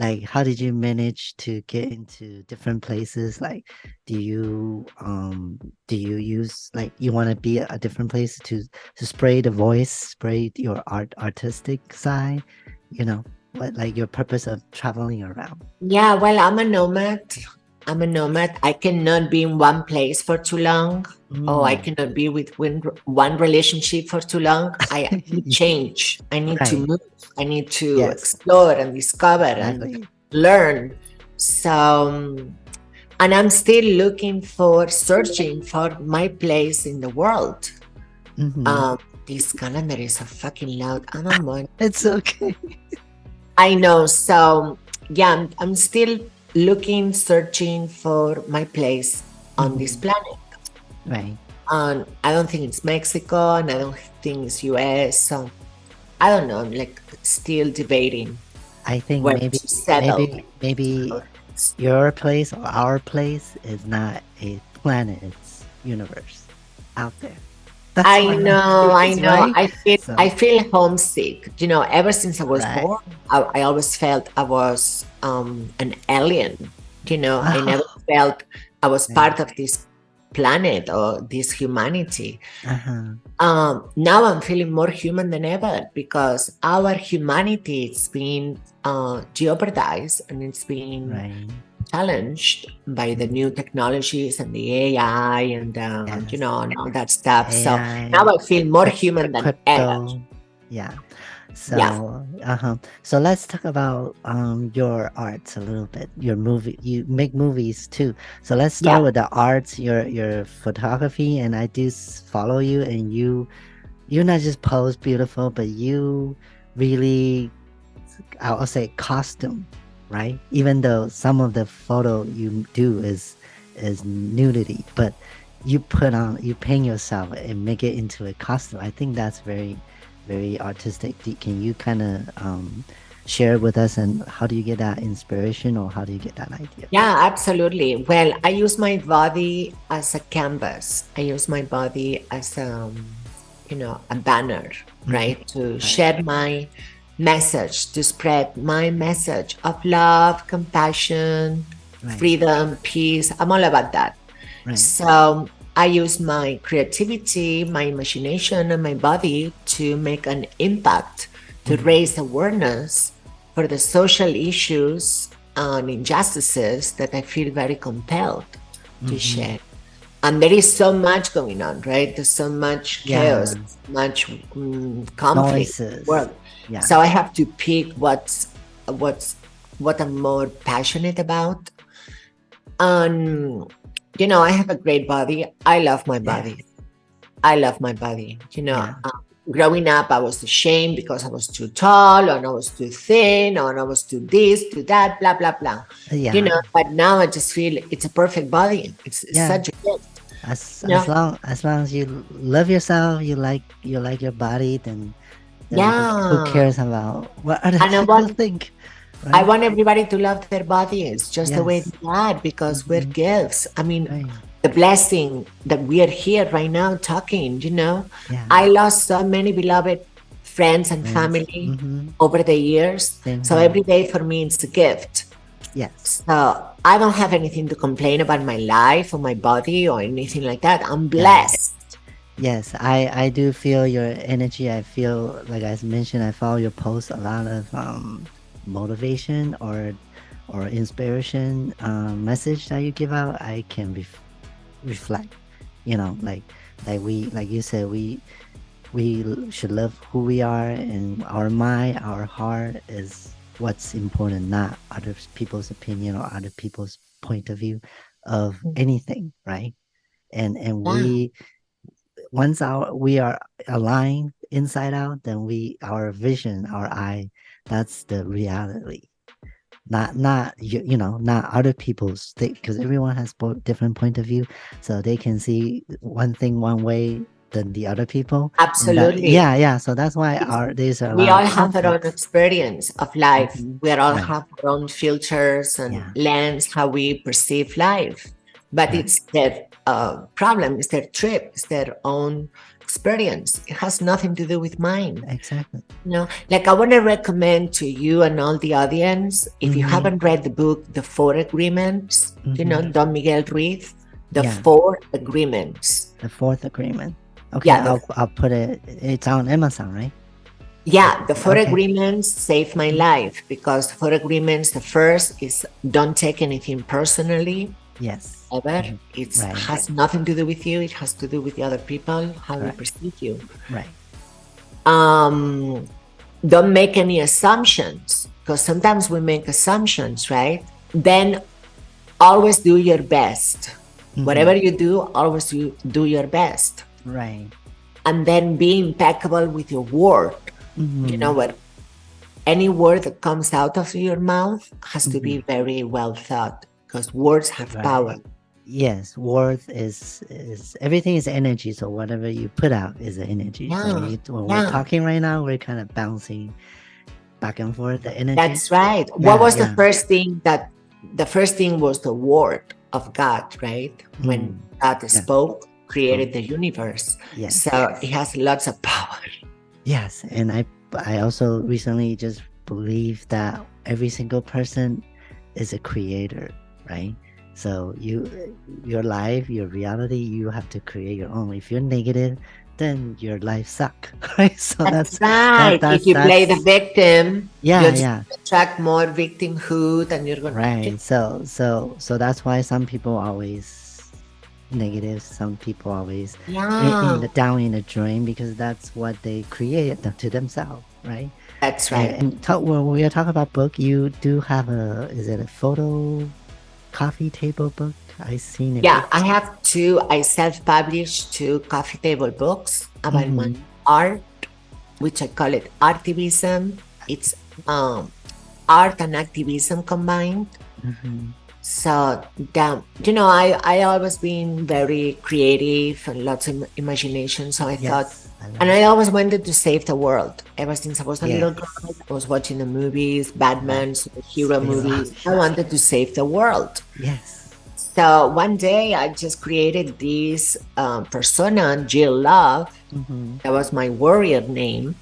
like how did you manage to get into different places? Like do you use like you want to be at a different place to spray the voice, spray your artistic side, you know, what like your purpose of traveling around? Yeah, well, I'm a nomad. I'm a nomad. I cannot be in one place for too long, or I Mm. cannot be with one relationship for too long. I need change. I need to Right. move. I need to Yes, explore and discover and exactly. learn. So, and I'm still looking for, searching for my place in the world. Mm-hmm. Um, this calendar is so fucking loud. I'm a mon. It's okay. I know. So yeah, I'm still looking, searching for my place on this Mm-hmm. planet. Right. And I don't think it's Mexico, and I don't think it's US. So I don't know. I'm like still debating I think where maybe to settle. maybe your place or our place is not a planet, it's universe out there. That's I what I'm know, I curious, know. right? I So feel homesick. You know, ever since I was right. born, I always felt I was an alien. You know, I never Oh, felt I was right. part of this planet or this humanity. Uh-huh. Now I'm feeling more human than ever because our humanity is being jeopardized, and it's being Right. challenged by the Mm, new technologies and the AI and you yes. know, and all that stuff. So now AI, I feel more human than ever. crypto. Yeah. Yeah, So, so let's talk about your arts a little bit. Your movie, you make movies too. So let's start yeah. with the arts, your photography, and I do follow you, and you not just pose beautiful, but you really, I'll say costume, right? Even though some of the photo you do is nudity, but you paint yourself and make it into a costume. I think that's very artistic. Can you kind of share with us, and how do you get that inspiration, or how do you get that idea? Yeah, absolutely. Well, I use my body as a canvas. I use my body as you know, a banner, Mhm. right? To Right, share my message, to spread my message of love, compassion, right, freedom, peace. I'm all about that. right. So I use my creativity, my imagination, and my body to make an impact, to Mhm. raise awareness for the social issues and injustices that I feel very compelled to Mhm. share. And there is so much going on, right? There's so much chaos, Yeah, much conflict in the noises. world. Yeah. So I have to pick what's what I'm more passionate about. And you know, I have a great body. I love my body. Yes. I love my body. You know, Yeah. growing up, I was ashamed because I was too tall, or I was too thin, or I was too this, too that, blah, blah, blah. You Yeah. know, but now I just feel it's a perfect body. It's Yeah. such a gift, As you know? as long as you love yourself, you like your body, then who Yeah. cares about what other And people think, I right? want everybody to love their bodies just the way Yes. they are, because we're Hmm. gifts. I mean, Right. the blessing that we are here right now talking, you know, Yeah. I lost so many beloved friends and Friends. family Mm-hmm. over the years. Same So here. every day for me, it's a gift. Yes. So I don't have anything to complain about my life or my body or anything like that. I'm Yes. blessed. Yes. I do feel your energy. I feel like I mentioned. I follow your posts. A lot of motivation or inspiration message that you give out. I can reflect. You know, like you said, we should love who we are, and our mind, our heart is what's important, not other people's opinion or other people's point of view of anything, right? And Yeah. we once we are aligned inside out, then we our vision, our eye, that's the reality. Not not other people's thing, because everyone has different point of view, so they can see one thing one way than the other people, and that Absolutely. yeah, so that's why our there's a We lot of all have our own conflicts. experience of life. Mhm. We all Right. have our own filters and Yeah. lens, how we perceive life. but Correct. it's their problem, it's their trip, it's their own experience. It has nothing to do with mine. Exactly. Like I want to recommend to you and all the audience, if you Mm-hmm. haven't read the book, The Four Agreements, Mm-hmm. Don Miguel Ruiz, The Yeah. Four Agreements. The fourth agreement. Okay, Yeah, I'll put it. It's on Amazon, right? The Four Okay. Agreements saved my life because the Four Agreements, the first is don't take anything personally Yes. ever. Mhm. It Right. has nothing to do with you. It has to do with the other people, how they Correct. perceive you. Right. Um, don't make any assumptions because sometimes we make assumptions, right? Then always do your best. Whatever Mm-hmm. you do, always you do your best. Right. And then be impeccable with your word. You know Mm-hmm. what? Any word that comes out of your mouth has to Mm-hmm. be very well thought because words have power. Right. Yes, worth is everything is energy. So whatever you put out is the energy. So Yeah, when we're yeah, talking right now, we're kind of bouncing back and forth the energy. that's right. What Yeah, was the yeah. first thing that the first thing was the word of God, right? When Mm, God yeah. spoke, So created the universe. yes, So it has lots of power. yes, and I also recently just believe that every single person is a creator, right? So your life, your reality, you have to create your own. If you're negative, then your life suck, right? So That's right. If you play the that's victim, you're yeah, just yeah. gonna attract more victimhood and you're going to. Right. So that's why some people always negative, some people always in Yeah, the down in the drain because that's what they create to themselves, right? that's right. And when we are talking about book, you do have is it a photo coffee table book? I seen it Yeah, before. I have two. I self-published two coffee table books about my Mm-hmm. art, which I call it artivism. It's art and activism combined. Mm-hmm. So, I always been very creative and lots of imagination. So I thought, Yes, I love and it. I always wanted to save the world. Ever since I was a little girl, Yes, I was watching the movies, right. Batman, superhero Save a lot. movies. I wanted to save the world. Yes. So one day I just created this persona, Jill Love. Mm-hmm. That was my warrior name.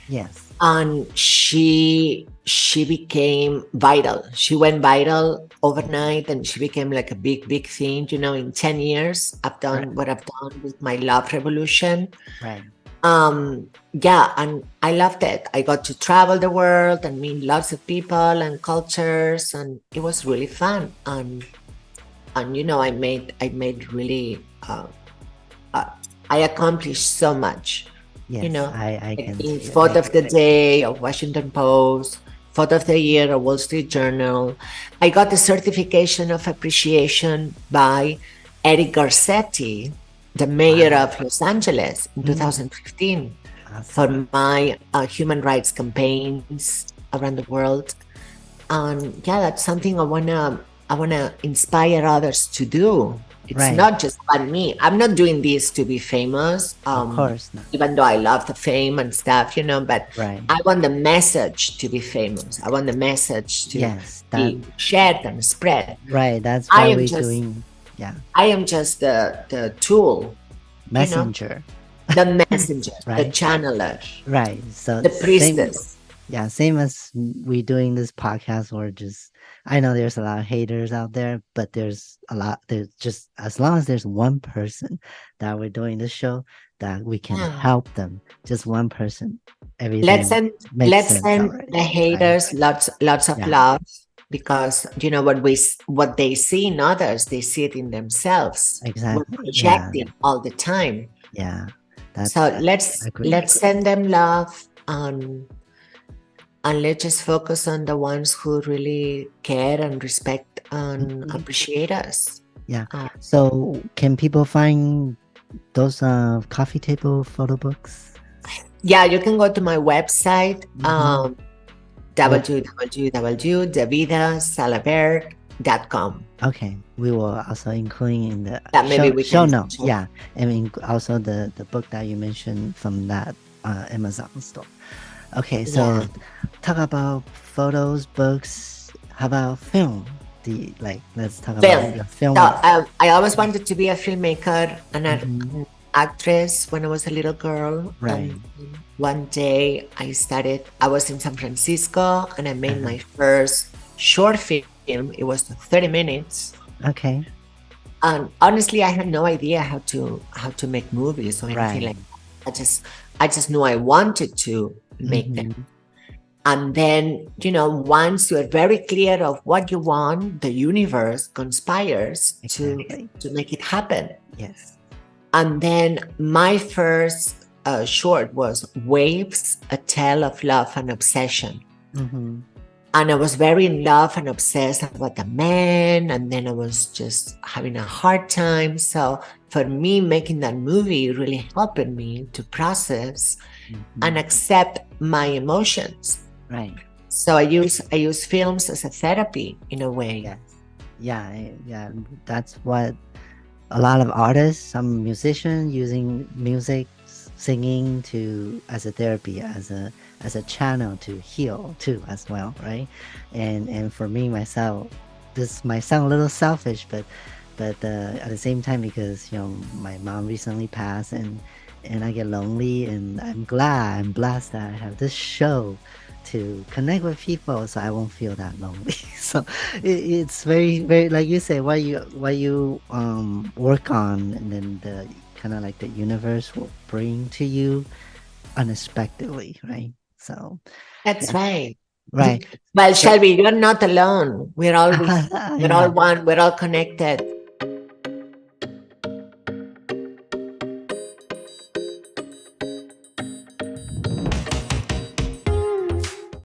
Yes. And she became vital. She went viral overnight and she became like a big thing. In 10 years, I've Right. done what I've done with my love revolution. Right. Yeah, and I loved it. I got to travel the world and meet lots of people and cultures, and it was really fun. And I made really uh, I accomplished so much. Yes, I Like can being see it. I photo of the day of Washington Post, photo of the year of Wall Street Journal. I got the certification of appreciation by Eric Garcetti, the mayor Wow. of Los Angeles in Mm, 2015, for awesome. my human rights campaigns around the world. And yeah, that's something I wanna inspire others to do. It's Right. not just about me. I'm not doing this to be famous. Of course not. Even though I love the fame and stuff, but Right. I want the message to be famous. I want the message to Yes, that be shared and spread. right. That's I why am we're just doing yeah, I am just the tool, you know, messenger, the messenger, the right? channeler, Right. So the same priestess. yeah, same as we doing this podcast or just I know there's a lot of haters out there, but there's just as long as there's one person that we're doing this show that we can Yeah. help them, just one person, Let's everything send makes let's sense send already, the right? haters lots of Yeah, love because what they see in others, they see it in themselves. We're exactly. Yeah, projecting all the time. yeah. So That's let's agree. let's send them love and let's just focus on the ones who really care and respect and Mhm. appreciate us. Yeah. Uh, So can people find those coffee table photo books? yeah, you can go to my website, Mm-hmm. What www.davidasal.com. okay. We will also include in the Yeah, maybe we show can note. check. Yeah. I mean also the book that you mentioned from that Amazon store. Okay, Yeah. so talk about photos, books. How about film? like, let's talk about Film. your So filming. I always wanted to be a filmmaker and Hmm. an actress when I was a little girl. And Right. one day I was in San Francisco and I made Uh-huh. my first short film. It was 30 minutes. Okay. And honestly, I had no idea how to make movies or anything like Right. that. I just knew I wanted to make them. Hmm. And then, once you're very clear of what you want, the universe conspires Exactly. to make it happen. Yes. And then my first short was Waves, A Tale of Love and Obsession. Hmm. And I was very in love and obsessed about the man. And then I was just having a hard time. So for me, making that movie really helped me to process and Hmm. accept my emotions. Right. So I use films as a therapy in a way. Yes. Yeah. Yeah. That's what a lot of artists, some musicians using music, singing to as a therapy, as a channel to heal too as well, right? And for me myself, this might sound a little selfish, but at the same time, because my mom recently passed, and I get lonely, and I'm blessed that I have this show to connect with people so I won't feel that lonely. So it's very, very, like you say, what you work on, and then the kind of like the universe will bring to you unexpectedly, right? So That's yeah, right. right. Well, So Shelby, you're not alone. We're all yeah, one. We're all connected.